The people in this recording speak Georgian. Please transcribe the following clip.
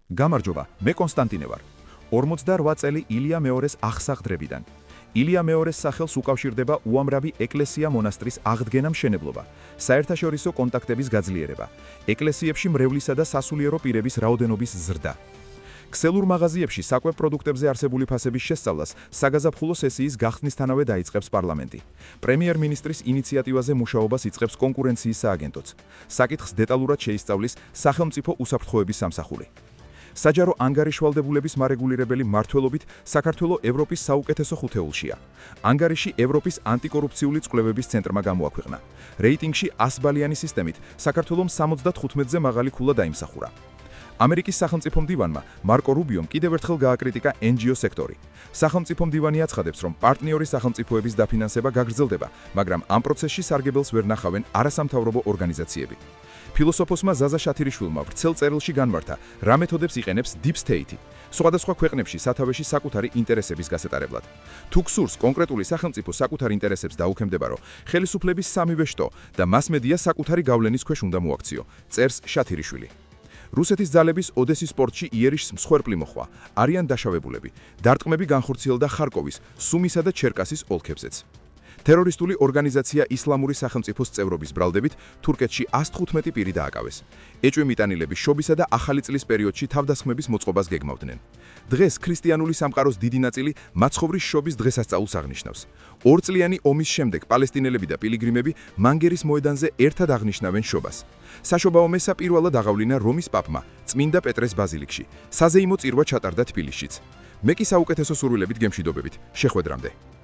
გამარჯობა, მე კონსტანტინე ვარ. 48 წელი ილია მეორეს აღსაღდრებიდან. ილია მეორეს სახელს უკავშირდება უამრავი ეკლესია მონასტრის აღდგენა მშენებლობა, საერთაშორისო კონტაქტების გაძლიერება, ეკლესიებში მრევლისა და სასულიერო პირების რაოდენობის ზრდა. ქსელურ მაღაზიებში საკვებ პროდუქტებზე არსებული ფასების შესწავლას საგაზაფხულო სესიის გახსნისთანავე დაიწყებს პარლამენტი. პრემიერ-მინისტრის ინიციატივაზე მუშაობას იწყებს კონკურენციის სააგენტოც. საკითხს დეტალურად შეისწავლის სახელმწიფო უსაფრთხოების სამსახური. საჯარო ანგარიშვალდებულების მარეგულირებელი მმართველობით საქართველო ევროპის საუკეთესო ხუთეულშია. ანგარიში ევროპის ანტიკორუფციული წყლებების ცენტრმა გამოაქვეყნა. რეიტინგში 100 ბალიანი სისტემით საქართველომ 75-ზე მაღალი ქულა დაიმსახურა. ამერიკის სახელმწიფო მდივანმა მარკო რუბიომ კიდევ ერთხელ გააკრიტიკა NGO სექტორი. სახელმწიფო მდივანი აცხადებს, რომ პარტნიორი სახელმწიფოების დაფინანსება გაგრძელდება, მაგრამ ამ პროცესში სარგებელს ვერ ნახავენ არასამთავრობო ორგანიზაციები. ფილოსოფოსმა ზაზა შათირიშვილმა ვრცელ წერილში განმართა, რა მეთოდებს იყენებს Deep State სხვადასხვა ქვეყნებში სათავეში საკუთარი ინტერესების გასატარებლად. თუ გსურს კონკრეტული სახელმწიფო საკუთარ ინტერესებს დაუქემდებარო, ხელისუფლების სამივე შტო და მასმედია საკუთარი გავლენის ქვეშ უნდა მოაქციო, წერს შათირიშვილი. რუსეთის ძალების ოდესის პორტში იერიშს მსხვერპლი მოხვა, არიან დაშავებულები, დარტყმები განხორციელდა ხარკოვის, სუმისა და ჩერკასის ოლქებზეც. ტერორისტული ორგანიზაცია ისლამური სახელმწიფოს წევრობის ბრალდებით თურქეთში 115 პირი დააკავეს. ეჭვი მიტანილები შობისა და ახალი წლის პერიოდში თავდასხმების მოწყობას გეგმავდნენ. დღეს ქრისტიანული სამყაროს დიდი ნაწილი მაცხოვრის შობის დღესასწაულს აღნიშნავს. 2 წლიანი ომის შემდეგ პალესტინელები და პილიგრიმები მანგერის მოედანზე ერთად აღნიშნავენ შობას. საშობაო მესა პირველად აღავლინა რომის პაპმა, წმინდა პეტრეს ბაზილიკში. საზეიმო წირვა ჩატარდა თბილისშიც. მე კი საუკეთესო სურვილებით გემშვიდობებით. შეხვედრამდე.